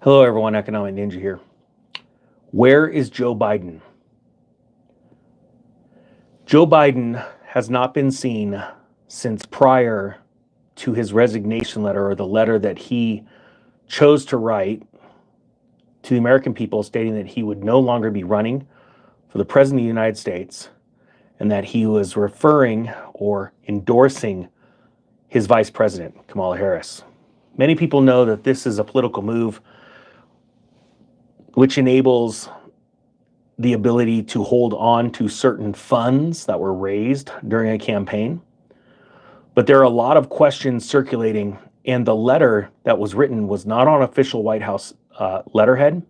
Hello, everyone. Economic Ninja here. Where is Joe Biden? Joe Biden has not been seen since prior to his resignation letter, or the letter that he chose to write to the American people stating that he would no longer be running for the President of the United States and that he was referring or endorsing his Vice President, Kamala Harris. Many people know that this is a political move which enables the ability to hold on to certain funds that were raised during a campaign. But there are a lot of questions circulating, and the letter that was written was not on official White House letterhead.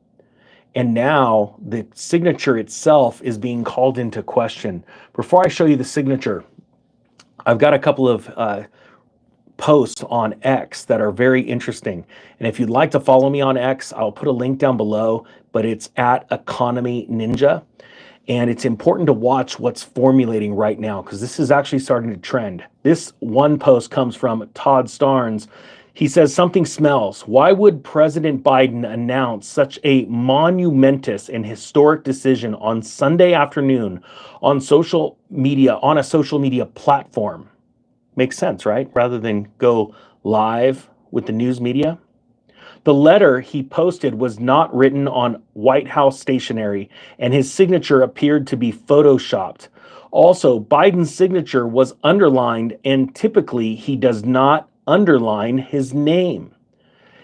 And now the signature itself is being called into question. Before I show you the signature, I've got a couple of posts on X that are very interesting. And if you'd like to follow me on X, I'll put a link down below, but it's at Economy Ninja. And it's important to watch what's formulating right now, because this is actually starting to trend. This one post comes from Todd Starnes. He says, something smells. Why would President Biden announce such a monumentous and historic decision on Sunday afternoon on social media, on a social media platform? Makes sense, right? Rather than go live with the news media. The letter he posted was not written on White House stationery, and his signature appeared to be photoshopped. Also, Biden's signature was underlined, and typically he does not underline his name.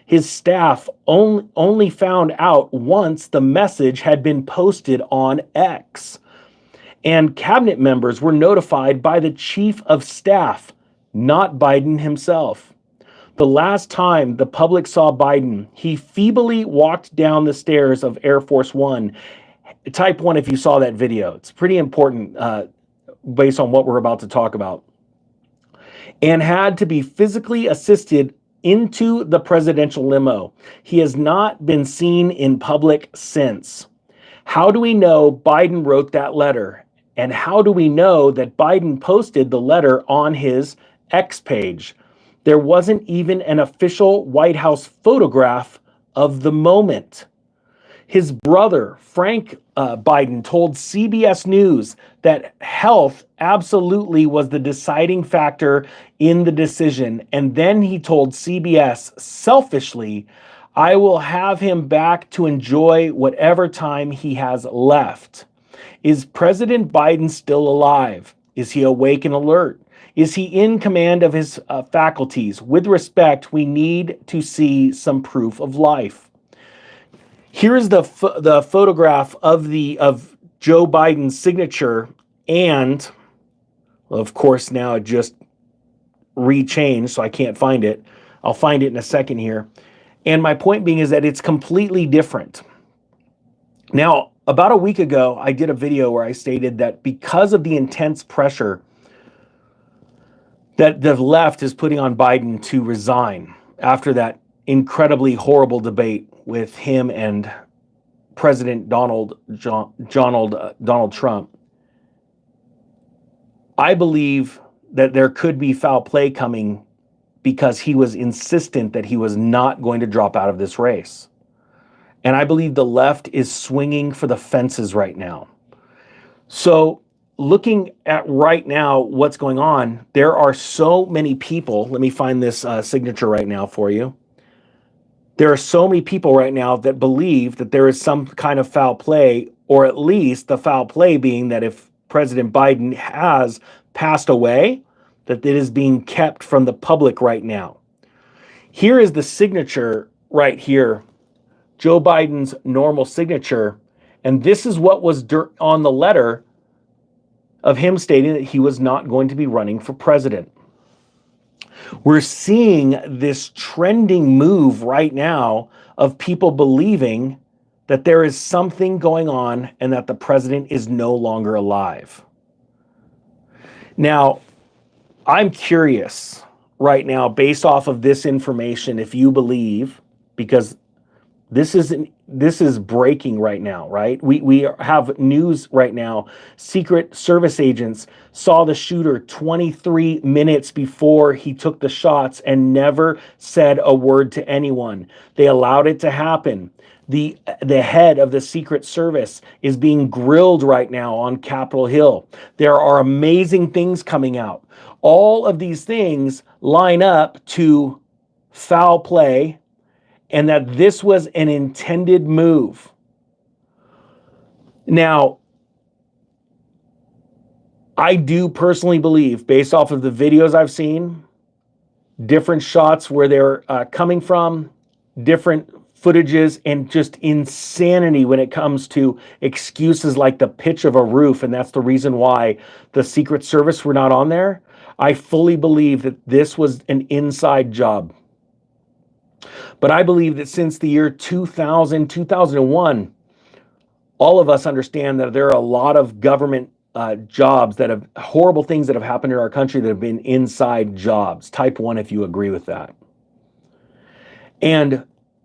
His staff only found out once the message had been posted on X, and cabinet members were notified by the chief of staff, not Biden himself. The last time the public saw Biden, he feebly walked down the stairs of Air Force One. Type 1 if you saw that video. It's pretty important based on what we're about to talk about. And had to be physically assisted into the presidential limo. He has not been seen in public since. How do we know Biden wrote that letter? And how do we know that Biden posted the letter on his X page? There wasn't even an official White House photograph of the moment. His brother, Frank Biden, told CBS News that health absolutely was the deciding factor in the decision. And then he told CBS selfishly, I will have him back to enjoy whatever time he has left. Is President Biden still alive? Is he awake and alert? Is he in command of his faculties? With respect, we need to see some proof of life. Here is the photograph of Joe Biden's signature, and of course now it just rechanged, so I can't find it. I'll find it in a second here. And my point being is that it's completely different. Now, about a week ago, I did a video where I stated that because of the intense pressure that the left is putting on Biden to resign after that incredibly horrible debate with him and President Donald Trump, I believe that there could be foul play coming because he was insistent that he was not going to drop out of this race. And I believe the left is swinging for the fences right now. So looking at right now what's going on, there are so many people. Let me find this signature right now for you. There are so many people right now that believe that there is some kind of foul play, or at least the foul play being that if President Biden has passed away, that it is being kept from the public right now. Here is the signature right here, Joe Biden's normal signature. And this is what was on the letter of him stating that he was not going to be running for president. We're seeing this trending move right now of people believing that there is something going on and that the president is no longer alive. Now, I'm curious right now, based off of this information, if you believe, because This is breaking right now, right? We have news right now. Secret Service agents saw the shooter 23 minutes before he took the shots and never said a word to anyone. They allowed it to happen. The head of the Secret Service is being grilled right now on Capitol Hill. There are amazing things coming out. All of these things line up to foul play, and that this was an intended move. Now, I do personally believe, based off of the videos I've seen, different shots where they're coming from, different footages, and just insanity when it comes to excuses like the pitch of a roof, and that's the reason why the Secret Service were not on there. I fully believe that this was an inside job. But I believe that since the year 2000, 2001, all of us understand that there are a lot of government jobs that have horrible things that have happened in our country that have been inside jobs. Type 1 if you agree with that. And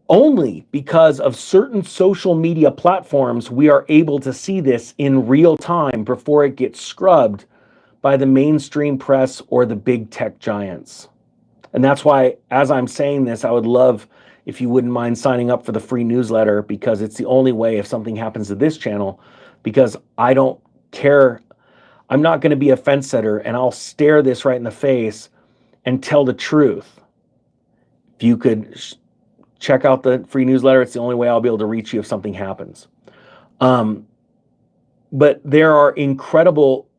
only because of certain social media platforms, we are able to see this in real time before it gets scrubbed by the mainstream press or the big tech giants. And that's why, as I'm saying this, I would love if you wouldn't mind signing up for the free newsletter, because it's the only way if something happens to this channel, because I don't care. I'm not going to be a fence setter, and I'll stare this right in the face and tell the truth. If you could check out the free newsletter, it's the only way I'll be able to reach you if something happens. But there are incredible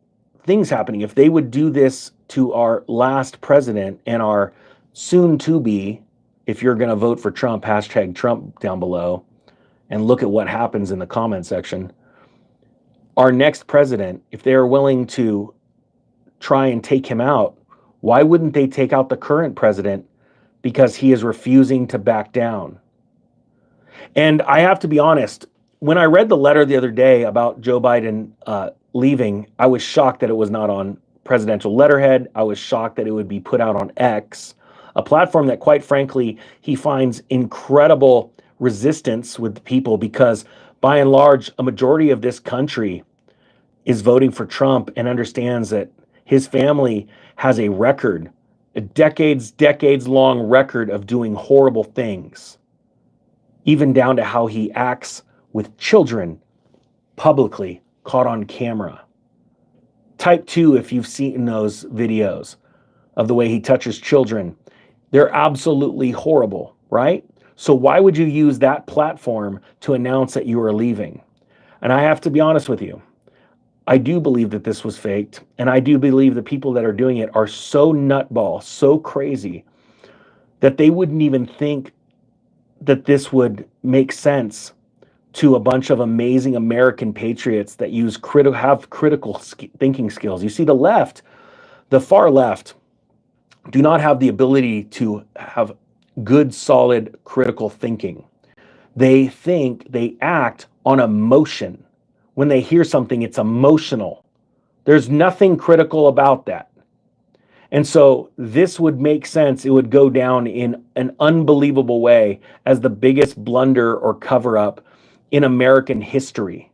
things happening. If they would do this to our last president and our soon to be, if you're going to vote for Trump, hashtag Trump down below, and look at what happens in the comment section. Our next president, if they are willing to try and take him out, why wouldn't they take out the current president? Because he is refusing to back down. And I have to be honest, when I read the letter the other day about Joe Biden leaving, I was shocked that it was not on presidential letterhead. I was shocked that it would be put out on X, a platform that, quite frankly, he finds incredible resistance with people, because by and large, a majority of this country is voting for Trump and understands that his family has a record, a decades long record of doing horrible things, even down to how he acts with children publicly, caught on camera. Type 2 if you've seen those videos of the way he touches children. They're absolutely horrible, right? So why would you use that platform to announce that you are leaving? And I have to be honest with you. I do believe that this was faked, and I do believe the people that are doing it are so nutball, so crazy, that they wouldn't even think that this would make sense to a bunch of amazing American patriots that have critical thinking skills. You see, the left, the far left, do not have the ability to have good, solid, critical thinking. They think, they act on emotion. When they hear something, it's emotional. There's nothing critical about that. And so this would make sense. It would go down in an unbelievable way as the biggest blunder or cover-up in American history.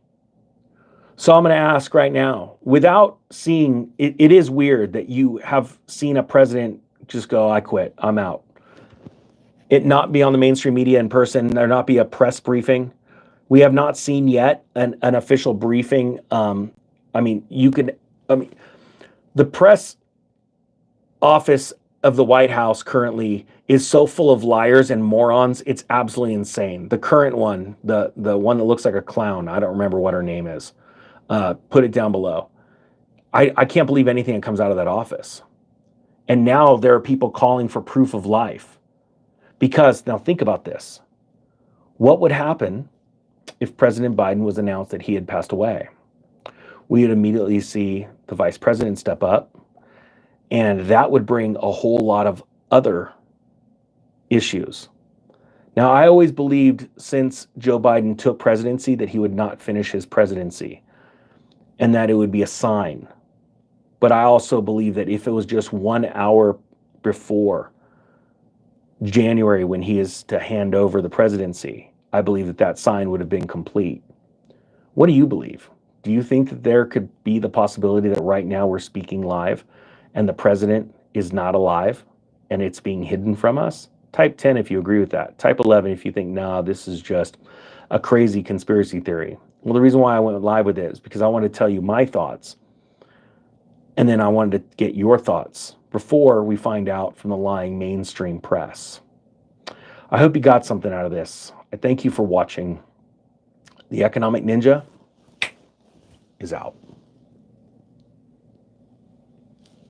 So I'm going to ask right now, without seeing, it is weird that you have seen a president just go, I quit, I'm out. It not be on the mainstream media in person, there not be a press briefing. We have not seen yet an official briefing. The press office of the White House currently is so full of liars and morons, it's absolutely insane. The current one, the one that looks like a clown, I don't remember what her name is. Put it down below. I can't believe anything that comes out of that office. And now there are people calling for proof of life. Because, now think about this. What would happen if President Biden was announced that he had passed away? We would immediately see the vice president step up, and that would bring a whole lot of other issues. Now, I always believed since Joe Biden took presidency that he would not finish his presidency and that it would be a sign. But I also believe that if it was just 1 hour before January when he is to hand over the presidency, I believe that that sign would have been complete. What do you believe? Do you think that there could be the possibility that right now we're speaking live and the president is not alive and it's being hidden from us? Type 10 if you agree with that. Type 11 if you think, nah, this is just a crazy conspiracy theory. Well, the reason why I went live with it is because I want to tell you my thoughts. And then I wanted to get your thoughts before we find out from the lying mainstream press. I hope you got something out of this. I thank you for watching. The Economic Ninja is out.